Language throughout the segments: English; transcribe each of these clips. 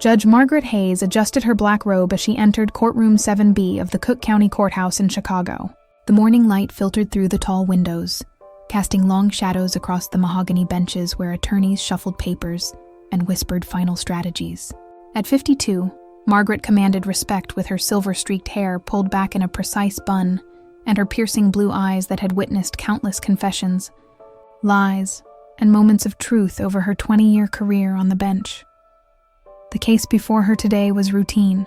Judge Margaret Hayes adjusted her black robe as she entered courtroom 7B of the Cook County Courthouse in Chicago. The morning light filtered through the tall windows, casting long shadows across the mahogany benches where attorneys shuffled papers and whispered final strategies. At 52, Margaret commanded respect with her silver-streaked hair pulled back in a precise bun and her piercing blue eyes that had witnessed countless confessions, lies, and moments of truth over her 20-year career on the bench. The case before her today was routine,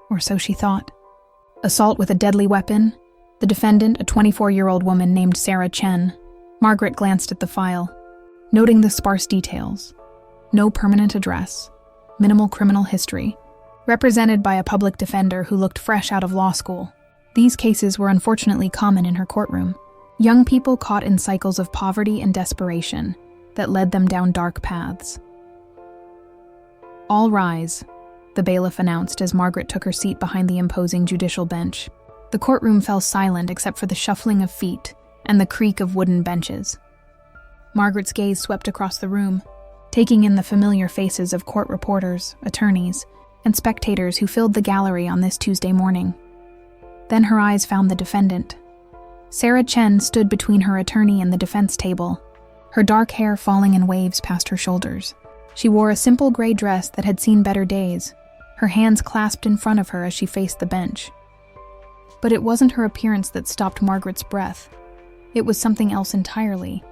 or so she thought. Assault with a deadly weapon, the defendant, a 24-year-old woman named Sarah Chen. Margaret glanced at the file, noting the sparse details. No permanent address, minimal criminal history, represented by a public defender who looked fresh out of law school. These cases were unfortunately common in her courtroom. Young people caught in cycles of poverty and desperation that led them down dark paths. "All rise," the bailiff announced as Margaret took her seat behind the imposing judicial bench. The courtroom fell silent except for the shuffling of feet and the creak of wooden benches. Margaret's gaze swept across the room, taking in the familiar faces of court reporters, attorneys, and spectators who filled the gallery on this Tuesday morning. Then her eyes found the defendant. Sarah Chen stood between her attorney and the defense table, her dark hair falling in waves past her shoulders. She wore a simple gray dress that had seen better days, her hands clasped in front of her as she faced the bench. But it wasn't her appearance that stopped Margaret's breath. It was something else entirely,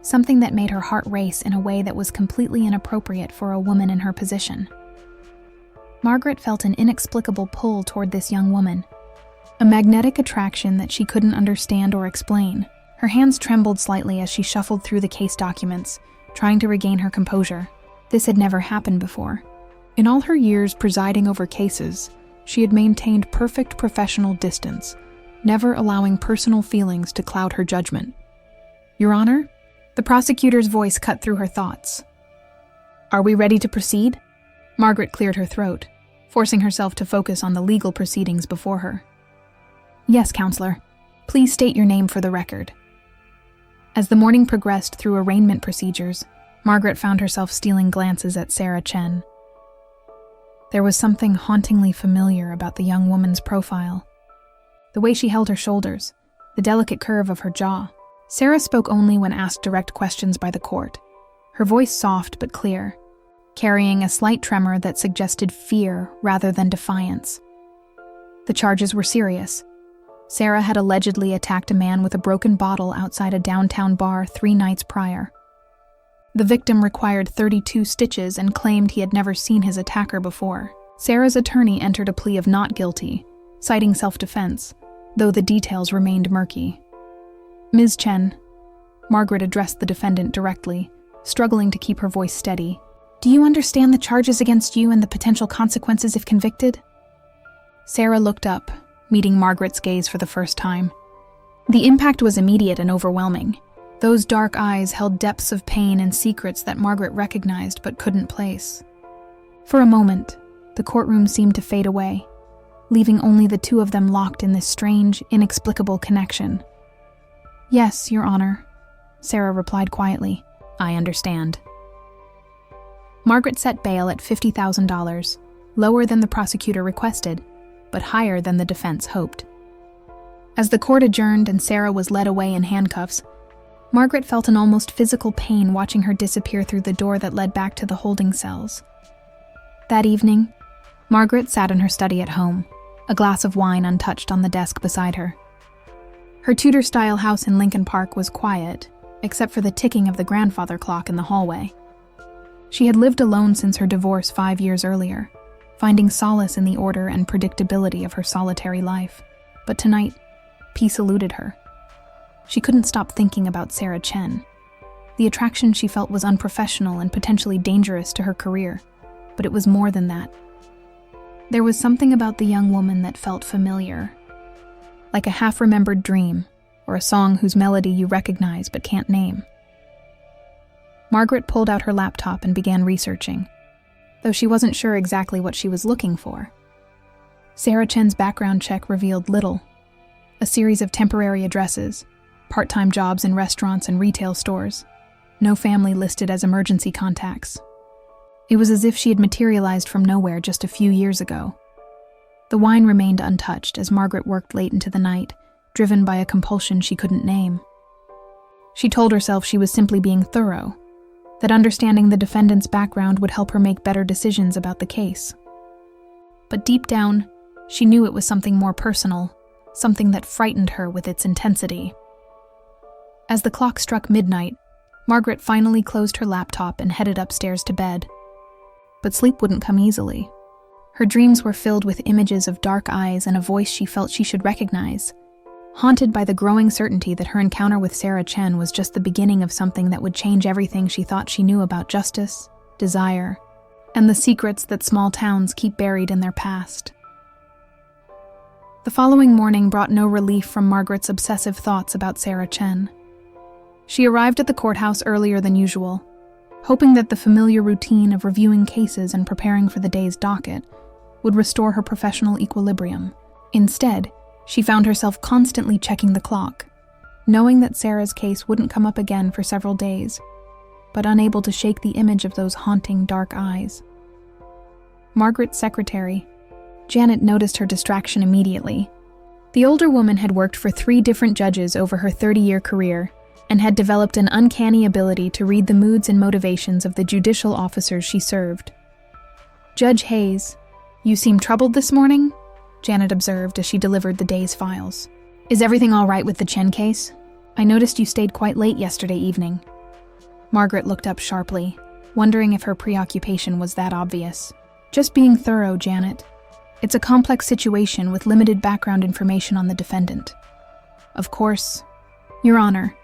something that made her heart race in a way that was completely inappropriate for a woman in her position. Margaret felt an inexplicable pull toward this young woman, a magnetic attraction that she couldn't understand or explain. Her hands trembled slightly as she shuffled through the case documents, trying to regain her composure. This had never happened before. In all her years presiding over cases, she had maintained perfect professional distance, never allowing personal feelings to cloud her judgment. "Your Honor?" The prosecutor's voice cut through her thoughts. "Are we ready to proceed?" Margaret cleared her throat, forcing herself to focus on the legal proceedings before her. "Yes, Counselor. Please state your name for the record." As the morning progressed through arraignment procedures, Margaret found herself stealing glances at Sarah Chen. There was something hauntingly familiar about the young woman's profile. The way she held her shoulders, the delicate curve of her jaw. Sarah spoke only when asked direct questions by the court, her voice soft but clear, carrying a slight tremor that suggested fear rather than defiance. The charges were serious. Sarah had allegedly attacked a man with a broken bottle outside a downtown bar 3 nights prior. The victim required 32 stitches and claimed he had never seen his attacker before. Sarah's attorney entered a plea of not guilty, citing self-defense, though the details remained murky. "Ms. Chen," Margaret addressed the defendant directly, struggling to keep her voice steady. "Do you understand the charges against you and the potential consequences if convicted?" Sarah looked up, meeting Margaret's gaze for the first time. The impact was immediate and overwhelming. Those dark eyes held depths of pain and secrets that Margaret recognized but couldn't place. For a moment, the courtroom seemed to fade away, leaving only the two of them locked in this strange, inexplicable connection. "Yes, Your Honor," Sarah replied quietly. "I understand." Margaret set bail at $50,000, lower than the prosecutor requested, but higher than the defense hoped. As the court adjourned and Sarah was led away in handcuffs, Margaret felt an almost physical pain watching her disappear through the door that led back to the holding cells. That evening, Margaret sat in her study at home, a glass of wine untouched on the desk beside her. Her Tudor-style house in Lincoln Park was quiet, except for the ticking of the grandfather clock in the hallway. She had lived alone since her divorce 5 years earlier, finding solace in the order and predictability of her solitary life. But tonight, peace eluded her. She couldn't stop thinking about Sarah Chen. The attraction she felt was unprofessional and potentially dangerous to her career, but it was more than that. There was something about the young woman that felt familiar, like a half-remembered dream, or a song whose melody you recognize but can't name. Margaret pulled out her laptop and began researching, though she wasn't sure exactly what she was looking for. Sarah Chen's background check revealed little. A series of temporary addresses, part-time jobs in restaurants and retail stores, no family listed as emergency contacts. It was as if she had materialized from nowhere just a few years ago. The wine remained untouched as Margaret worked late into the night, driven by a compulsion she couldn't name. She told herself she was simply being thorough, that understanding the defendant's background would help her make better decisions about the case. But deep down, she knew it was something more personal, something that frightened her with its intensity. As the clock struck midnight, Margaret finally closed her laptop and headed upstairs to bed. But sleep wouldn't come easily. Her dreams were filled with images of dark eyes and a voice she felt she should recognize, haunted by the growing certainty that her encounter with Sarah Chen was just the beginning of something that would change everything she thought she knew about justice, desire, and the secrets that small towns keep buried in their past. The following morning brought no relief from Margaret's obsessive thoughts about Sarah Chen. She arrived at the courthouse earlier than usual, hoping that the familiar routine of reviewing cases and preparing for the day's docket would restore her professional equilibrium. Instead, she found herself constantly checking the clock, knowing that Sarah's case wouldn't come up again for several days, but unable to shake the image of those haunting dark eyes. Margaret's secretary, Janet, noticed her distraction immediately. The older woman had worked for 3 different judges over her 30-year career and had developed an uncanny ability to read the moods and motivations of the judicial officers she served. "Judge Hayes, you seem troubled this morning?" Janet observed as she delivered the day's files. "Is everything all right with the Chen case? I noticed you stayed quite late yesterday evening." Margaret looked up sharply, wondering if her preoccupation was that obvious. "Just being thorough, Janet. It's a complex situation with limited background information on the defendant." "Of course, Your Honor.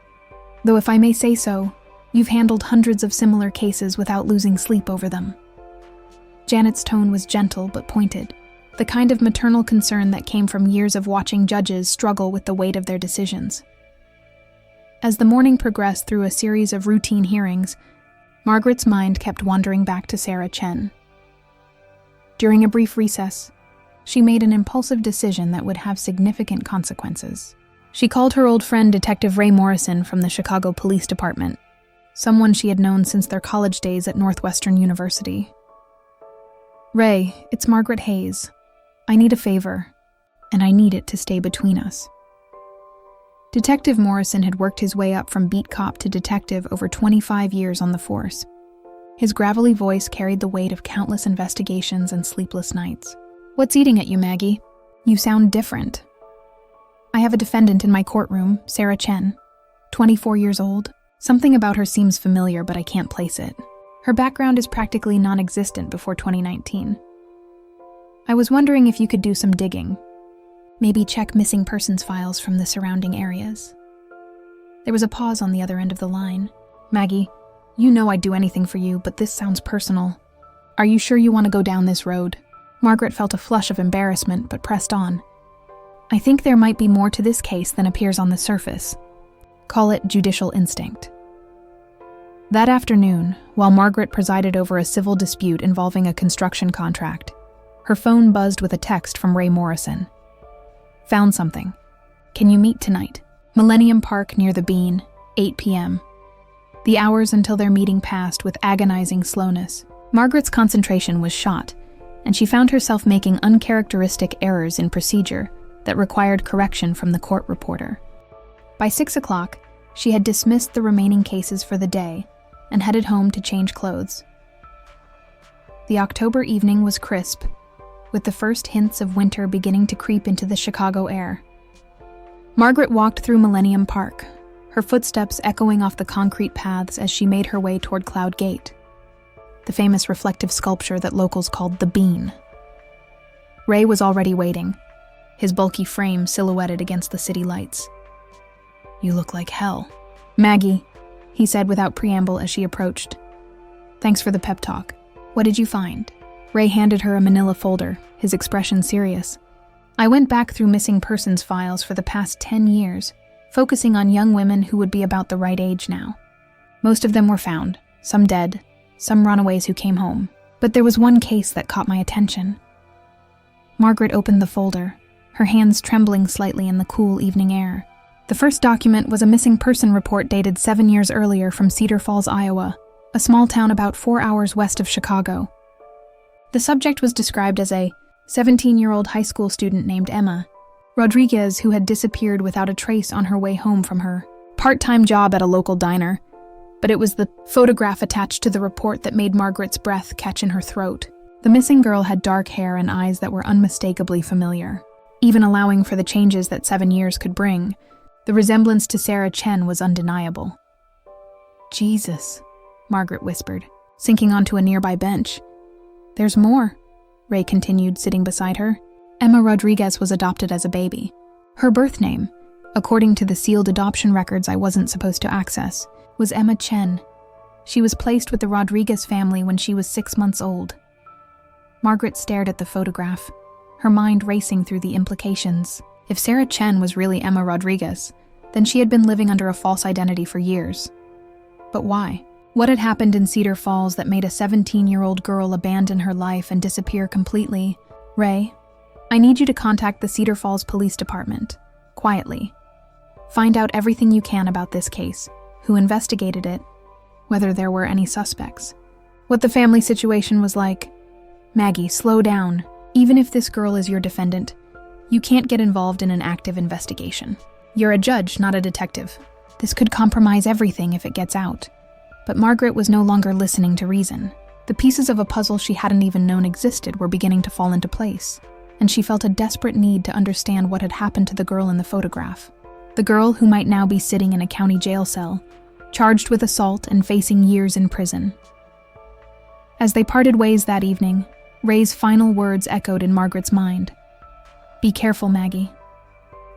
Though if I may say so, you've handled hundreds of similar cases without losing sleep over them." Janet's tone was gentle but pointed, the kind of maternal concern that came from years of watching judges struggle with the weight of their decisions. As the morning progressed through a series of routine hearings, Margaret's mind kept wandering back to Sarah Chen. During a brief recess, she made an impulsive decision that would have significant consequences. She called her old friend Detective Ray Morrison from the Chicago Police Department, someone she had known since their college days at Northwestern University. "Ray, it's Margaret Hayes. I need a favor, and I need it to stay between us." Detective Morrison had worked his way up from beat cop to detective over 25 years on the force. His gravelly voice carried the weight of countless investigations and sleepless nights. "What's eating at you, Maggie? You sound different." "I have a defendant in my courtroom, Sarah Chen, 24 years old. Something about her seems familiar, but I can't place it. Her background is practically non-existent before 2019. I was wondering if you could do some digging. Maybe check missing persons files from the surrounding areas." There was a pause on the other end of the line. "Maggie, you know I'd do anything for you, but this sounds personal. Are you sure you want to go down this road?" Margaret felt a flush of embarrassment, but pressed on. "I think there might be more to this case than appears on the surface. Call it judicial instinct." That afternoon, while Margaret presided over a civil dispute involving a construction contract, her phone buzzed with a text from Ray Morrison. "Found something. Can you meet tonight? Millennium Park near the Bean, 8 p.m. The hours until their meeting passed with agonizing slowness. Margaret's concentration was shot, and she found herself making uncharacteristic errors in procedure that required correction from the court reporter. By 6 o'clock, she had dismissed the remaining cases for the day and headed home to change clothes. The October evening was crisp, with the first hints of winter beginning to creep into the Chicago air. Margaret walked through Millennium Park, her footsteps echoing off the concrete paths as she made her way toward Cloud Gate, the famous reflective sculpture that locals called the Bean. Ray was already waiting, his bulky frame silhouetted against the city lights. "You look like hell." "Maggie," he said without preamble as she approached. "Thanks for the pep talk. What did you find?" Ray handed her a manila folder, his expression serious. "I went back through missing persons files for the past 10 years, focusing on young women who would be about the right age now. Most of them were found, some dead, some runaways who came home. But there was one case that caught my attention." Margaret opened the folder, her hands trembling slightly in the cool evening air. The first document was a missing person report dated 7 years earlier from Cedar Falls, Iowa, a small town about 4 hours west of Chicago. The subject was described as a 17-year-old high school student named Emma Rodriguez who had disappeared without a trace on her way home from her part-time job at a local diner. But it was the photograph attached to the report that made Margaret's breath catch in her throat. The missing girl had dark hair and eyes that were unmistakably familiar. Even allowing for the changes that 7 years could bring, the resemblance to Sarah Chen was undeniable. "Jesus," Margaret whispered, sinking onto a nearby bench. "There's more," Ray continued, sitting beside her. Emma Rodriguez was adopted as a baby. Her birth name, according to the sealed adoption records I wasn't supposed to access, was Emma Chen. She was placed with the Rodriguez family when she was 6 months old. Margaret stared at the photograph, her mind racing through the implications. If Sarah Chen was really Emma Rodriguez, then she had been living under a false identity for years. But why? What had happened in Cedar Falls that made a 17-year-old girl abandon her life and disappear completely? "Ray, I need you to contact the Cedar Falls Police Department, quietly. Find out everything you can about this case, who investigated it, whether there were any suspects, what the family situation was like." "Maggie, slow down. Even if this girl is your defendant, you can't get involved in an active investigation. You're a judge, not a detective. This could compromise everything if it gets out." But Margaret was no longer listening to reason. The pieces of a puzzle she hadn't even known existed were beginning to fall into place, and she felt a desperate need to understand what had happened to the girl in the photograph. The girl who might now be sitting in a county jail cell, charged with assault and facing years in prison. As they parted ways that evening, Ray's final words echoed in Margaret's mind. "Be careful, Maggie.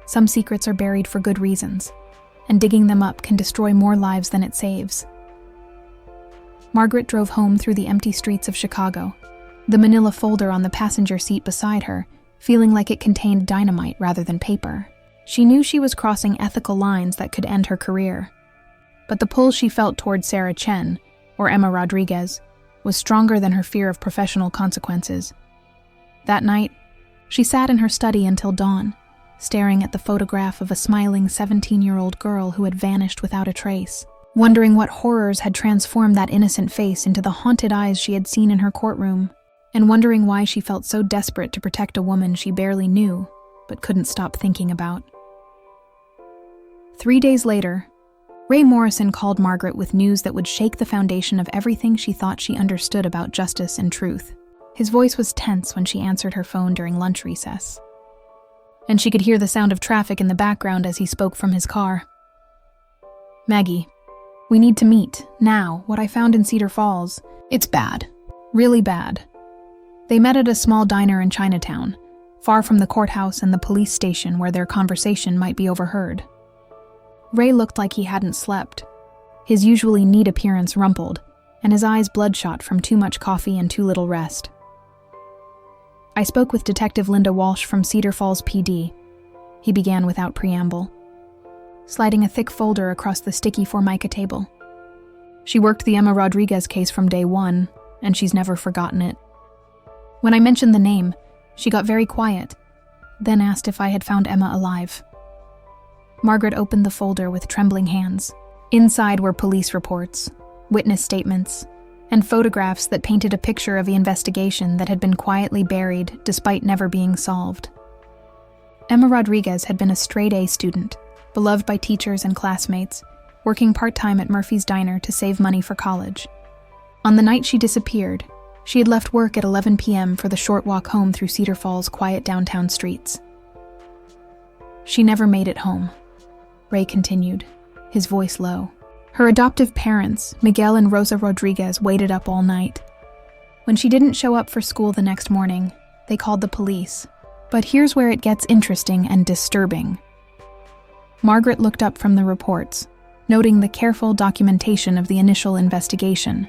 Some secrets are buried for good reasons, and digging them up can destroy more lives than it saves." Margaret drove home through the empty streets of Chicago, the manila folder on the passenger seat beside her, feeling like it contained dynamite rather than paper. She knew she was crossing ethical lines that could end her career. But the pull she felt toward Sarah Chen, or Emma Rodriguez, was stronger than her fear of professional consequences. That night, she sat in her study until dawn, staring at the photograph of a smiling 17-year-old girl who had vanished without a trace, wondering what horrors had transformed that innocent face into the haunted eyes she had seen in her courtroom, and wondering why she felt so desperate to protect a woman she barely knew, but couldn't stop thinking about. 3 days later, Ray Morrison called Margaret with news that would shake the foundation of everything she thought she understood about justice and truth. His voice was tense when she answered her phone during lunch recess, and she could hear the sound of traffic in the background as he spoke from his car. "Maggie, we need to meet, now. What I found in Cedar Falls, it's bad. Really bad." They met at a small diner in Chinatown, far from the courthouse and the police station where their conversation might be overheard. Ray looked like he hadn't slept, his usually neat appearance rumpled, and his eyes bloodshot from too much coffee and too little rest. "I spoke with Detective Linda Walsh from Cedar Falls PD," he began without preamble, sliding a thick folder across the sticky Formica table. "She worked the Emma Rodriguez case from day one, and she's never forgotten it. When I mentioned the name, she got very quiet, then asked if I had found Emma alive." Margaret opened the folder with trembling hands. Inside were police reports, witness statements, and photographs that painted a picture of the investigation that had been quietly buried despite never being solved. Emma Rodriguez had been a straight-A student, beloved by teachers and classmates, working part-time at Murphy's Diner to save money for college. On the night she disappeared, she had left work at 11 p.m. for the short walk home through Cedar Falls' quiet downtown streets. "She never made it home," Ray continued, his voice low. "Her adoptive parents, Miguel and Rosa Rodriguez, waited up all night. When she didn't show up for school the next morning, they called the police. But here's where it gets interesting and disturbing." Margaret looked up from the reports, noting the careful documentation of the initial investigation.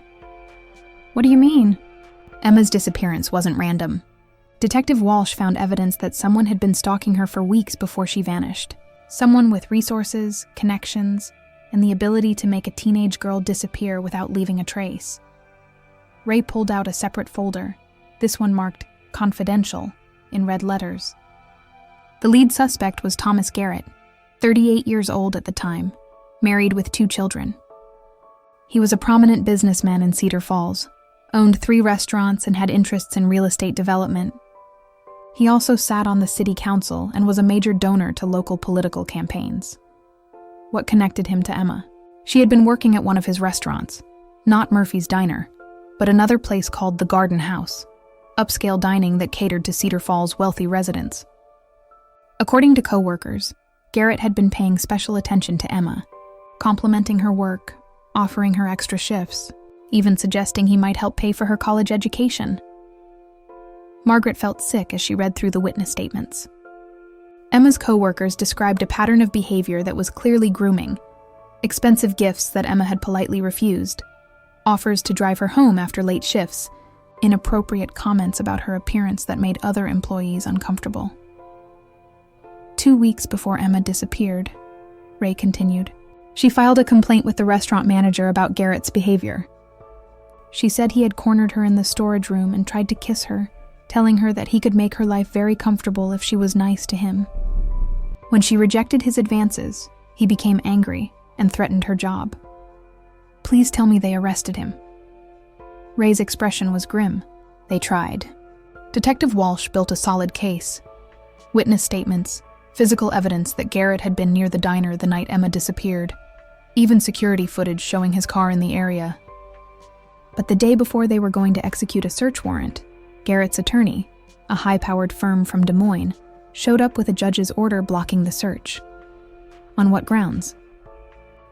"What do you mean?" Emma's disappearance wasn't random. Detective Walsh found evidence that someone had been stalking her for weeks before she vanished. Someone with resources, connections, and the ability to make a teenage girl disappear without leaving a trace. Ray pulled out a separate folder, this one marked "Confidential" in red letters. The lead suspect was Thomas Garrett, 38 years old at the time, married with 2 children. He was a prominent businessman in Cedar Falls, owned 3 restaurants, and had interests in real estate development. He also sat on the city council and was a major donor to local political campaigns. What connected him to Emma? She had been working at one of his restaurants, not Murphy's Diner, but another place called the Garden House, upscale dining that catered to Cedar Falls' wealthy residents. According to co-workers, Garrett had been paying special attention to Emma, complimenting her work, offering her extra shifts, even suggesting he might help pay for her college education. Margaret felt sick as she read through the witness statements. Emma's co-workers described a pattern of behavior that was clearly grooming: expensive gifts that Emma had politely refused, offers to drive her home after late shifts, inappropriate comments about her appearance that made other employees uncomfortable. 2 weeks before Emma disappeared, Ray continued, she filed a complaint with the restaurant manager about Garrett's behavior. She said he had cornered her in the storage room and tried to kiss her, telling her that he could make her life very comfortable if she was nice to him. When she rejected his advances, he became angry and threatened her job. Please tell me they arrested him. Ray's expression was grim. They tried. Detective Walsh built a solid case. Witness statements, physical evidence that Garrett had been near the diner the night Emma disappeared, even security footage showing his car in the area. But the day before they were going to execute a search warrant, Garrett's attorney, a high-powered firm from Des Moines, showed up with a judge's order blocking the search. On what grounds?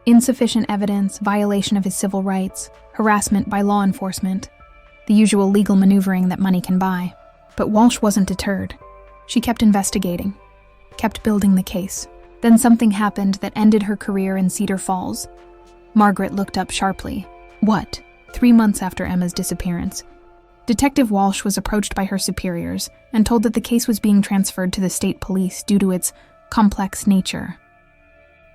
Insufficient evidence, violation of his civil rights, harassment by law enforcement, the usual legal maneuvering that money can buy. But Walsh wasn't deterred. She kept investigating, kept building the case. Then something happened that ended her career in Cedar Falls. Margaret looked up sharply. What? 3 months after Emma's disappearance, Detective Walsh was approached by her superiors and told that the case was being transferred to the state police due to its complex nature.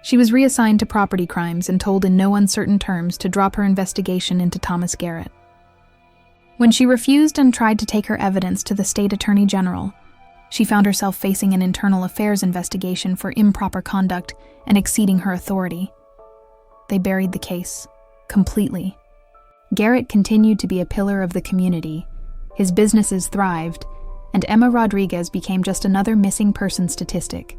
She was reassigned to property crimes and told in no uncertain terms to drop her investigation into Thomas Garrett. When she refused and tried to take her evidence to the state attorney general, she found herself facing an internal affairs investigation for improper conduct and exceeding her authority. They buried the case, completely. Garrett continued to be a pillar of the community, his businesses thrived, and Emma Rodriguez became just another missing person statistic.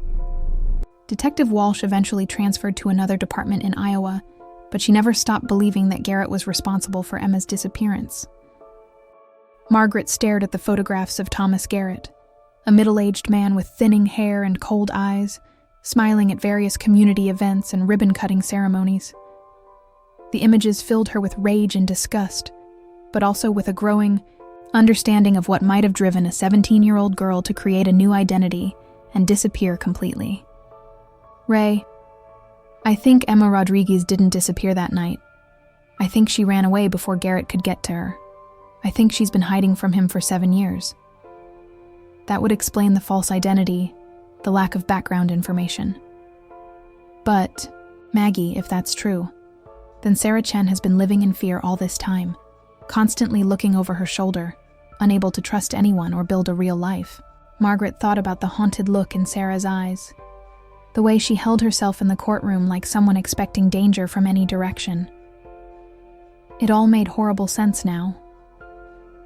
Detective Walsh eventually transferred to another department in Iowa, but she never stopped believing that Garrett was responsible for Emma's disappearance. Margaret stared at the photographs of Thomas Garrett, a middle-aged man with thinning hair and cold eyes, smiling at various community events and ribbon-cutting ceremonies. The images filled her with rage and disgust, but also with a growing understanding of what might have driven a 17-year-old girl to create a new identity and disappear completely. Ray, I think Emma Rodriguez didn't disappear that night. I think she ran away before Garrett could get to her. I think she's been hiding from him for 7 years. That would explain the false identity, the lack of background information. But, Maggie, if that's true, then Sarah Chen has been living in fear all this time, constantly looking over her shoulder, unable to trust anyone or build a real life. Margaret thought about the haunted look in Sarah's eyes, the way she held herself in the courtroom like someone expecting danger from any direction. It all made horrible sense now.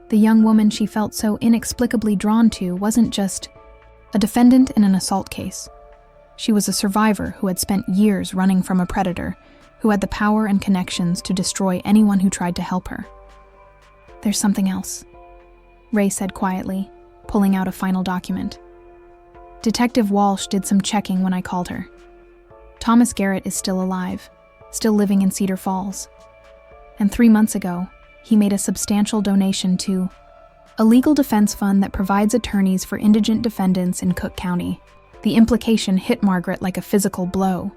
The young woman she felt so inexplicably drawn to wasn't just a defendant in an assault case. She was a survivor who had spent years running from a predator, who had the power and connections to destroy anyone who tried to help her. There's something else, Ray said quietly, pulling out a final document. Detective Walsh did some checking when I called her. Thomas Garrett is still alive, still living in Cedar Falls. And 3 months ago, he made a substantial donation to a legal defense fund that provides attorneys for indigent defendants in Cook County. The implication hit Margaret like a physical blow.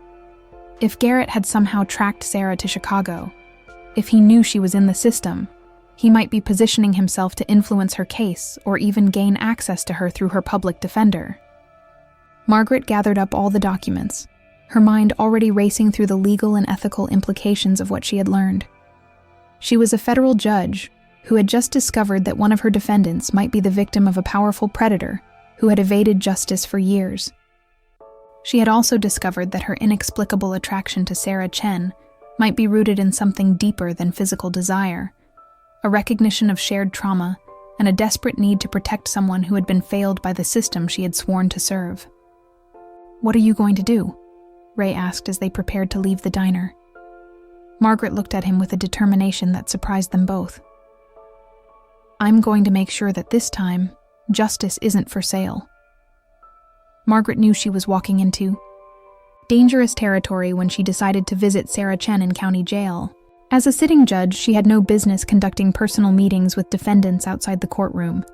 If Garrett had somehow tracked Sarah to Chicago, if he knew she was in the system, he might be positioning himself to influence her case or even gain access to her through her public defender. Margaret gathered up all the documents, her mind already racing through the legal and ethical implications of what she had learned. She was a federal judge who had just discovered that one of her defendants might be the victim of a powerful predator who had evaded justice for years. She had also discovered that her inexplicable attraction to Sarah Chen might be rooted in something deeper than physical desire, a recognition of shared trauma, and a desperate need to protect someone who had been failed by the system she had sworn to serve. "What are you going to do?" Ray asked as they prepared to leave the diner. Margaret looked at him with a determination that surprised them both. "I'm going to make sure that this time, justice isn't for sale." Margaret knew she was walking into dangerous territory when she decided to visit Sarah Chen in county jail. As a sitting judge, she had no business conducting personal meetings with defendants outside the courtroom,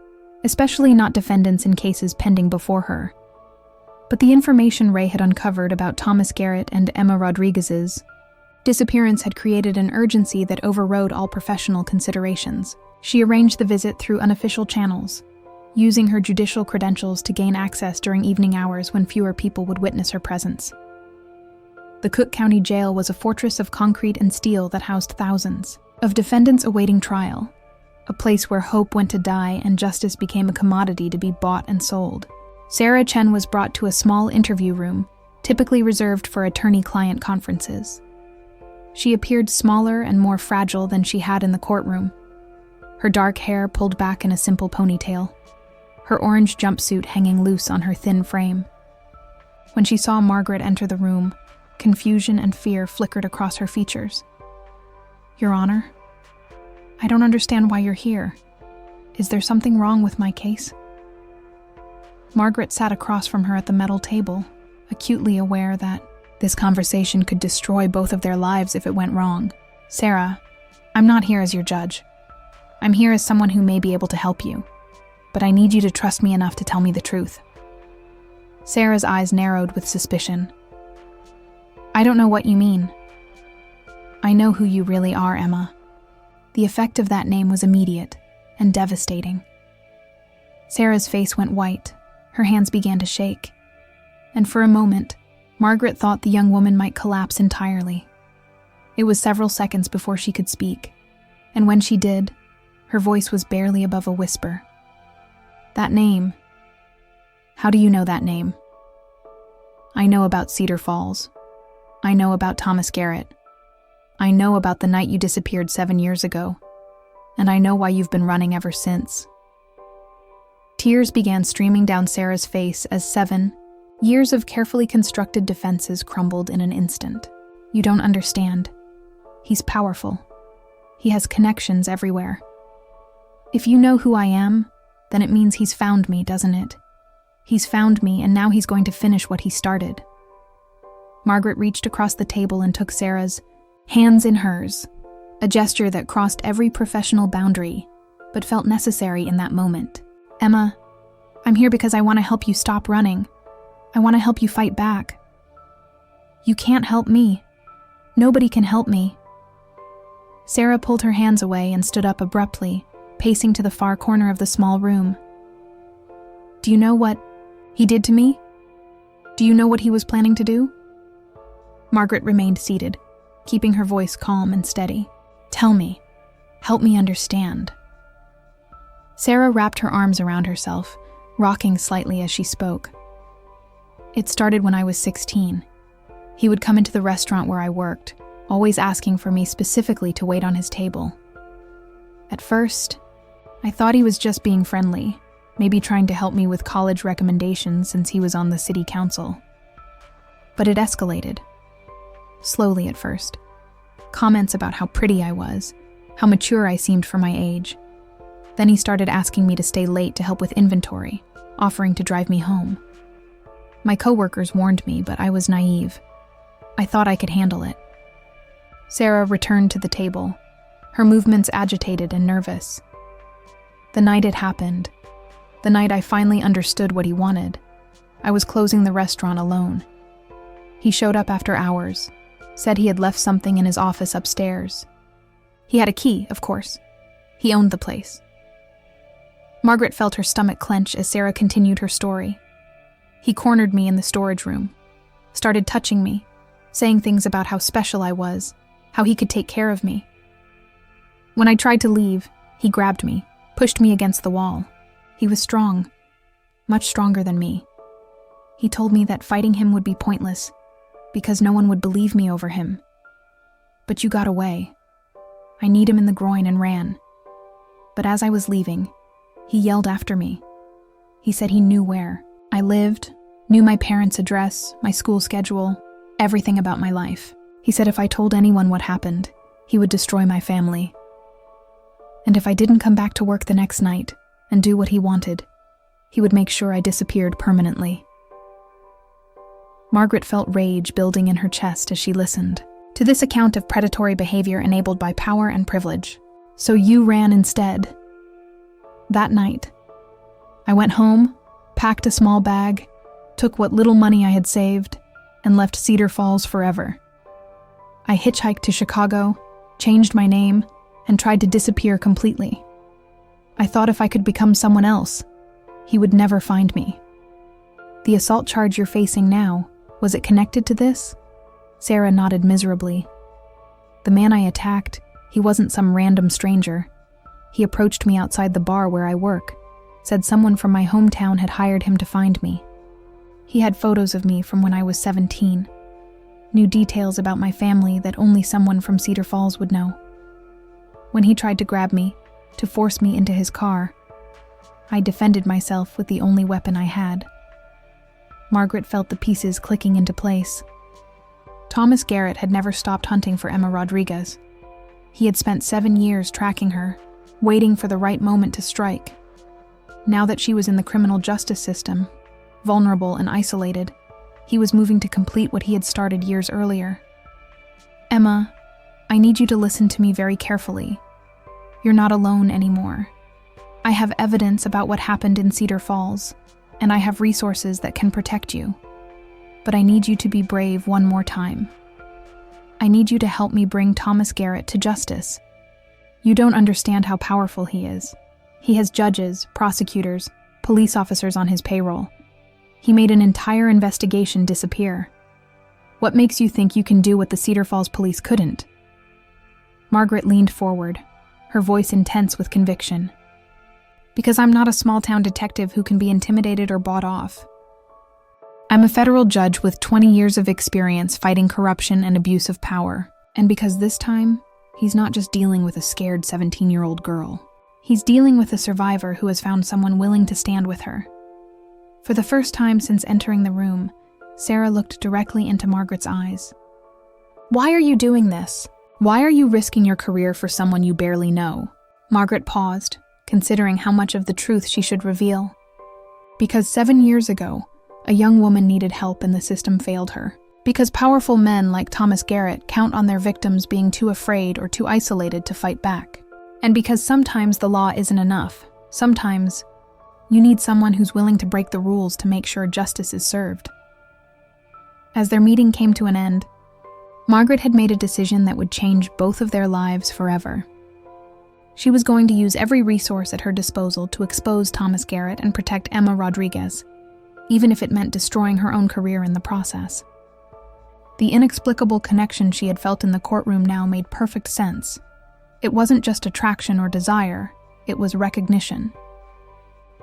especially not defendants in cases pending before her. But the information Ray had uncovered about Thomas Garrett and Emma Rodriguez's disappearance had created an urgency that overrode all professional considerations. She arranged the visit through unofficial channels, using her judicial credentials to gain access during evening hours when fewer people would witness her presence. The Cook County Jail was a fortress of concrete and steel that housed thousands of defendants awaiting trial, a place where hope went to die and justice became a commodity to be bought and sold. Sarah Chen was brought to a small interview room, typically reserved for attorney-client conferences. She appeared smaller and more fragile than she had in the courtroom, her dark hair pulled back in a simple ponytail, her orange jumpsuit hanging loose on her thin frame. When she saw Margaret enter the room, confusion and fear flickered across her features. "Your Honor, I don't understand why you're here. Is there something wrong with my case?" Margaret sat across from her at the metal table, acutely aware that this conversation could destroy both of their lives if it went wrong. "Sarah, I'm not here as your judge. I'm here as someone who may be able to help you, but I need you to trust me enough to tell me the truth." Sarah's eyes narrowed with suspicion. "I don't know what you mean." "I know who you really are, Emma." The effect of that name was immediate and devastating. Sarah's face went white, her hands began to shake, and for a moment, Margaret thought the young woman might collapse entirely. It was several seconds before she could speak, and when she did, her voice was barely above a whisper. "That name. How do you know that name?" "I know about Cedar Falls. I know about Thomas Garrett. I know about the night you disappeared 7 years ago, and I know why you've been running ever since." Tears began streaming down Sarah's face as 7 years of carefully constructed defenses crumbled in an instant. "You don't understand. He's powerful. He has connections everywhere. If you know who I am, then it means he's found me, doesn't it? He's found me, and now he's going to finish what he started." Margaret reached across the table and took Sarah's hands in hers, a gesture that crossed every professional boundary, but felt necessary in that moment. "Emma, I'm here because I want to help you stop running. I want to help you fight back. You can't help me. Nobody can help me." Sarah pulled her hands away and stood up abruptly, pacing to the far corner of the small room. "Do you know what he did to me? Do you know what he was planning to do?" Margaret remained seated, keeping her voice calm and steady. "Tell me. Help me understand." Sarah wrapped her arms around herself, rocking slightly as she spoke. "It started when I was 16. He would come into the restaurant where I worked, always asking for me specifically to wait on his table. At first, I thought he was just being friendly, maybe trying to help me with college recommendations since he was on the city council. But it escalated. Slowly at first. Comments about how pretty I was, how mature I seemed for my age. Then he started asking me to stay late to help with inventory, offering to drive me home. My coworkers warned me, but I was naive. I thought I could handle it." Sarah returned to the table, her movements agitated and nervous. "The night it happened, the night I finally understood what he wanted, I was closing the restaurant alone. He showed up after hours, said he had left something in his office upstairs. He had a key, of course. He owned the place." Margaret felt her stomach clench as Sarah continued her story. "He cornered me in the storage room, started touching me, saying things about how special I was, how he could take care of me. When I tried to leave, he grabbed me, pushed me against the wall. He was strong, much stronger than me. He told me that fighting him would be pointless, because no one would believe me over him. But you got away. I kneed him in the groin and ran. But as I was leaving, he yelled after me. He said he knew where I lived, knew my parents' address, my school schedule, everything about my life. He said if I told anyone what happened, he would destroy my family. And if I didn't come back to work the next night and do what he wanted, he would make sure I disappeared permanently. Margaret felt rage building in her chest as she listened to this account of predatory behavior enabled by power and privilege. So you ran instead. That night, I went home, packed a small bag, took what little money I had saved, and left Cedar Falls forever. I hitchhiked to Chicago, changed my name, and tried to disappear completely. I thought if I could become someone else, he would never find me. The assault charge you're facing now, was it connected to this? Sarah nodded miserably. The man I attacked, he wasn't some random stranger. He approached me outside the bar where I work, said someone from my hometown had hired him to find me. He had photos of me from when I was 17, knew details about my family that only someone from Cedar Falls would know. When he tried to grab me, to force me into his car, I defended myself with the only weapon I had. Margaret felt the pieces clicking into place. Thomas Garrett had never stopped hunting for Emma Rodriguez. He had spent 7 years tracking her, waiting for the right moment to strike. Now that she was in the criminal justice system, vulnerable and isolated, he was moving to complete what he had started years earlier. Emma, I need you to listen to me very carefully. You're not alone anymore. I have evidence about what happened in Cedar Falls, and I have resources that can protect you. But I need you to be brave one more time. I need you to help me bring Thomas Garrett to justice. You don't understand how powerful he is. He has judges, prosecutors, police officers on his payroll. He made an entire investigation disappear. What makes you think you can do what the Cedar Falls police couldn't? Margaret leaned forward, her voice intense with conviction. Because I'm not a small-town detective who can be intimidated or bought off. I'm a federal judge with 20 years of experience fighting corruption and abuse of power. And because this time, he's not just dealing with a scared 17-year-old girl. He's dealing with a survivor who has found someone willing to stand with her. For the first time since entering the room, Sarah looked directly into Margaret's eyes. Why are you doing this? Why are you risking your career for someone you barely know? Margaret paused, considering how much of the truth she should reveal. Because 7 years ago, a young woman needed help and the system failed her. Because powerful men like Thomas Garrett count on their victims being too afraid or too isolated to fight back. And because sometimes the law isn't enough. Sometimes you need someone who's willing to break the rules to make sure justice is served. As their meeting came to an end, Margaret had made a decision that would change both of their lives forever. She was going to use every resource at her disposal to expose Thomas Garrett and protect Emma Rodriguez, even if it meant destroying her own career in the process. The inexplicable connection she had felt in the courtroom now made perfect sense. It wasn't just attraction or desire, it was recognition.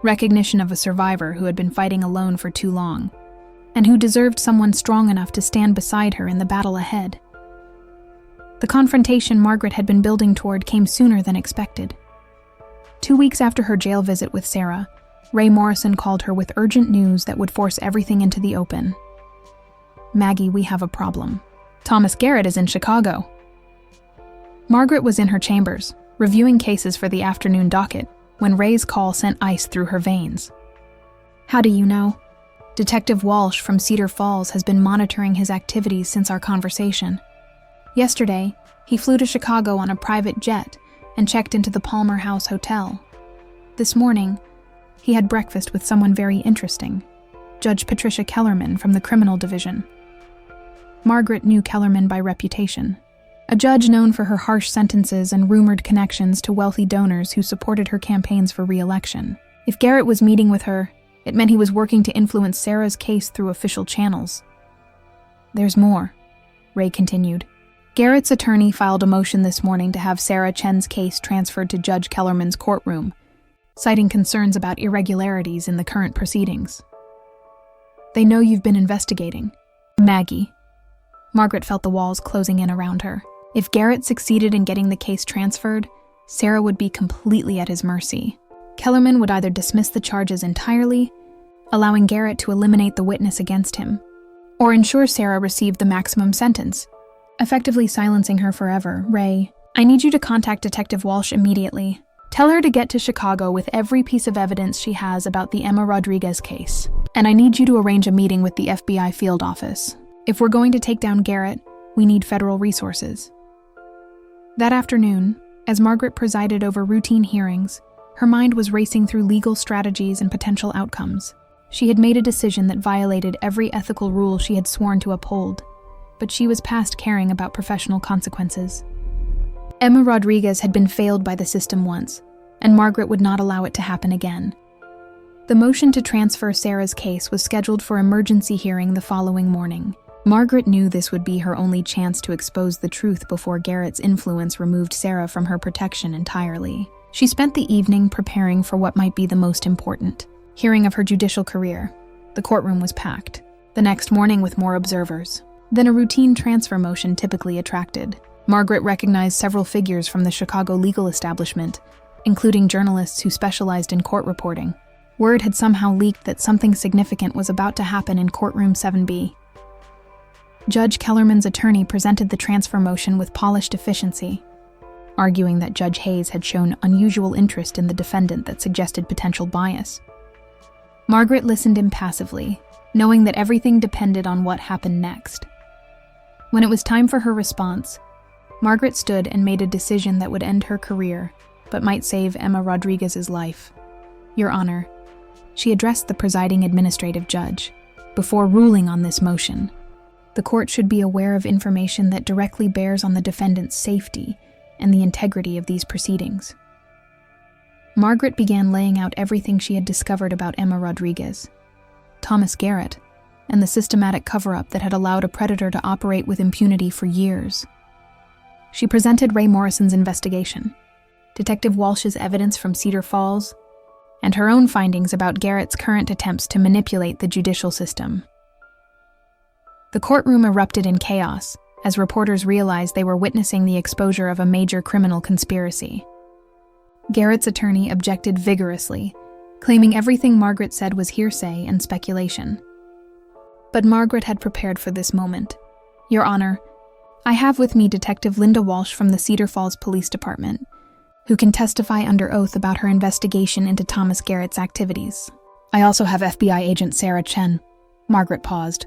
Recognition of a survivor who had been fighting alone for too long, and who deserved someone strong enough to stand beside her in the battle ahead. The confrontation Margaret had been building toward came sooner than expected. 2 weeks after her jail visit with Sarah, Ray Morrison called her with urgent news that would force everything into the open. Maggie, we have a problem. Thomas Garrett is in Chicago. Margaret was in her chambers, reviewing cases for the afternoon docket, when Ray's call sent ice through her veins. How do you know? Detective Walsh from Cedar Falls has been monitoring his activities since our conversation. Yesterday, he flew to Chicago on a private jet and checked into the Palmer House Hotel. This morning, he had breakfast with someone very interesting, Judge Patricia Kellerman from the Criminal Division. Margaret knew Kellerman by reputation, a judge known for her harsh sentences and rumored connections to wealthy donors who supported her campaigns for re-election. If Garrett was meeting with her, it meant he was working to influence Sarah's case through official channels. There's more, Ray continued. Garrett's attorney filed a motion this morning to have Sarah Chen's case transferred to Judge Kellerman's courtroom, citing concerns about irregularities in the current proceedings. They know you've been investigating. Maggie. Margaret felt the walls closing in around her. If Garrett succeeded in getting the case transferred, Sarah would be completely at his mercy. Kellerman would either dismiss the charges entirely, allowing Garrett to eliminate the witness against him, or ensure Sarah received the maximum sentence, effectively silencing her forever. Ray, I need you to contact Detective Walsh immediately. Tell her to get to Chicago with every piece of evidence she has about the Emma Rodriguez case. And I need you to arrange a meeting with the FBI field office. If we're going to take down Garrett, we need federal resources. That afternoon, as Margaret presided over routine hearings, her mind was racing through legal strategies and potential outcomes. She had made a decision that violated every ethical rule she had sworn to uphold, but she was past caring about professional consequences. Emma Rodriguez had been failed by the system once, and Margaret would not allow it to happen again. The motion to transfer Sarah's case was scheduled for emergency hearing the following morning. Margaret knew this would be her only chance to expose the truth before Garrett's influence removed Sarah from her protection entirely. She spent the evening preparing for what might be the most important hearing of her judicial career. The courtroom was packed, the next morning with more observers than a routine transfer motion typically attracted. Margaret recognized several figures from the Chicago legal establishment, including journalists who specialized in court reporting. Word had somehow leaked that something significant was about to happen in courtroom 7B. Judge Kellerman's attorney presented the transfer motion with polished efficiency, arguing that Judge Hayes had shown unusual interest in the defendant that suggested potential bias. Margaret listened impassively, knowing that everything depended on what happened next. When it was time for her response, Margaret stood and made a decision that would end her career, but might save Emma Rodriguez's life. Your Honor, she addressed the presiding administrative judge. Before ruling on this motion, the court should be aware of information that directly bears on the defendant's safety and the integrity of these proceedings. Margaret began laying out everything she had discovered about Emma Rodriguez, Thomas Garrett, and the systematic cover-up that had allowed a predator to operate with impunity for years. She presented Ray Morrison's investigation, Detective Walsh's evidence from Cedar Falls, and her own findings about Garrett's current attempts to manipulate the judicial system. The courtroom erupted in chaos as reporters realized they were witnessing the exposure of a major criminal conspiracy. Garrett's attorney objected vigorously, claiming everything Margaret said was hearsay and speculation. But Margaret had prepared for this moment. Your Honor, I have with me Detective Linda Walsh from the Cedar Falls Police Department, who can testify under oath about her investigation into Thomas Garrett's activities. I also have FBI agent Sarah Chen. Margaret paused,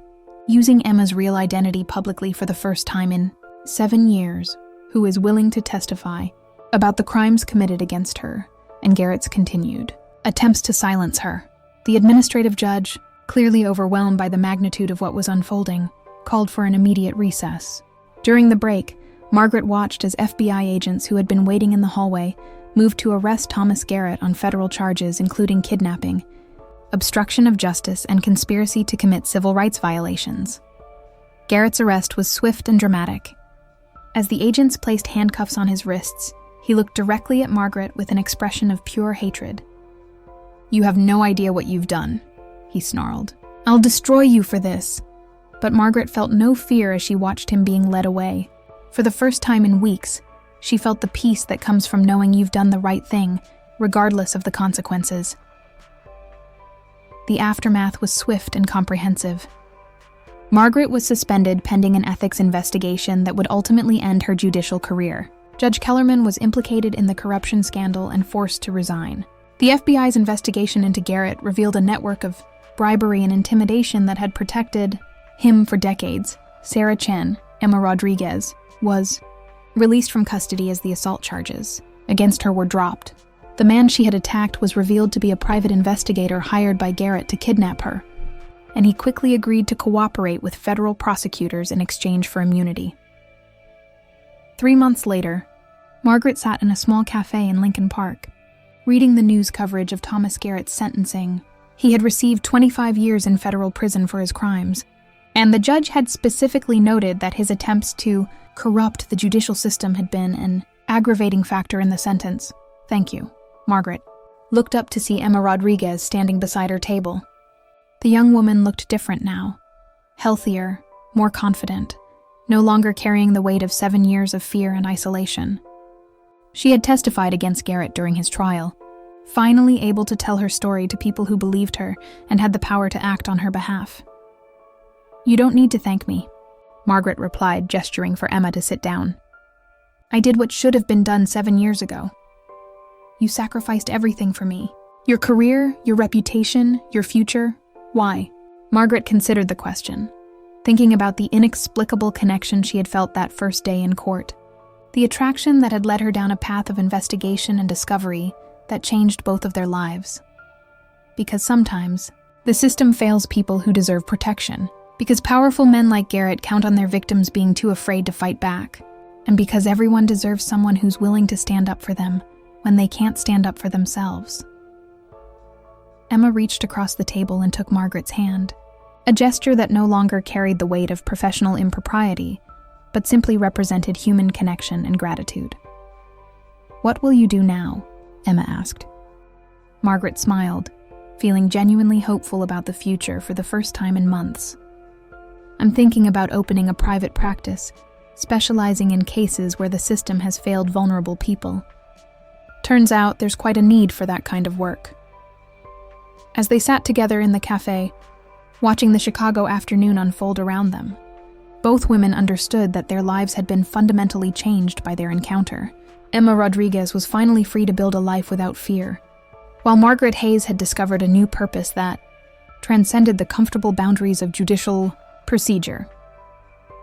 using Emma's real identity publicly for the first time in 7 years, who is willing to testify about the crimes committed against her, and Garrett's continued attempts to silence her. The administrative judge, clearly overwhelmed by the magnitude of what was unfolding, called for an immediate recess. During the break, Margaret watched as FBI agents who had been waiting in the hallway moved to arrest Thomas Garrett on federal charges including kidnapping, obstruction of justice, and conspiracy to commit civil rights violations. Garrett's arrest was swift and dramatic. As the agents placed handcuffs on his wrists, he looked directly at Margaret with an expression of pure hatred. You have no idea what you've done, he snarled. I'll destroy you for this. But Margaret felt no fear as she watched him being led away. For the first time in weeks, she felt the peace that comes from knowing you've done the right thing, regardless of the consequences. The aftermath was swift and comprehensive. Margaret was suspended pending an ethics investigation that would ultimately end her judicial career. Judge Kellerman was implicated in the corruption scandal and forced to resign. The FBI's investigation into Garrett revealed a network of bribery and intimidation that had protected him for decades. Sarah Chen, Emma Rodriguez, was released from custody as the assault charges against her were dropped. The man she had attacked was revealed to be a private investigator hired by Garrett to kidnap her, and he quickly agreed to cooperate with federal prosecutors in exchange for immunity. 3 months later, Margaret sat in a small cafe in Lincoln Park, reading the news coverage of Thomas Garrett's sentencing. He had received 25 years in federal prison for his crimes, and the judge had specifically noted that his attempts to corrupt the judicial system had been an aggravating factor in the sentence. Thank you, Margaret looked up to see Emma Rodriguez standing beside her table. The young woman looked different now, healthier, more confident, no longer carrying the weight of 7 years of fear and isolation. She had testified against Garrett during his trial, finally able to tell her story to people who believed her and had the power to act on her behalf. "You don't need to thank me," Margaret replied, gesturing for Emma to sit down. "I did what should have been done 7 years ago. You sacrificed everything for me. Your career, your reputation, your future. Why?" Margaret considered the question, thinking about the inexplicable connection she had felt that first day in court. The attraction that had led her down a path of investigation and discovery that changed both of their lives. Because sometimes, the system fails people who deserve protection, because powerful men like Garrett count on their victims being too afraid to fight back, and because everyone deserves someone who's willing to stand up for them when they can't stand up for themselves. Emma reached across the table and took Margaret's hand, a gesture that no longer carried the weight of professional impropriety, but simply represented human connection and gratitude. "What will you do now?" Emma asked. Margaret smiled, feeling genuinely hopeful about the future for the first time in months. "I'm thinking about opening a private practice, specializing in cases where the system has failed vulnerable people. Turns out there's quite a need for that kind of work." As they sat together in the cafe, watching the Chicago afternoon unfold around them, both women understood that their lives had been fundamentally changed by their encounter. Emma Rodriguez was finally free to build a life without fear, while Margaret Hayes had discovered a new purpose that transcended the comfortable boundaries of judicial procedure.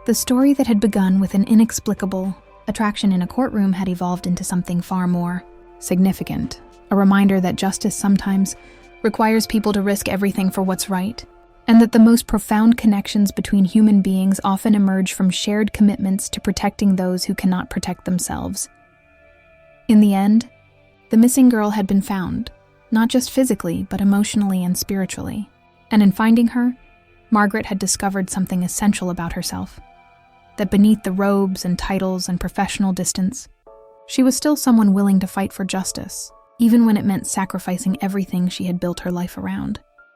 The story that had begun with an inexplicable attraction in a courtroom had evolved into something far more significant, a reminder that justice sometimes requires people to risk everything for what's right, and that the most profound connections between human beings often emerge from shared commitments to protecting those who cannot protect themselves. In the end, the missing girl had been found, not just physically, but emotionally and spiritually. And in finding her, Margaret had discovered something essential about herself, that beneath the robes and titles and professional distance, she was still someone willing to fight for justice, even when it meant sacrificing everything she had built her life around.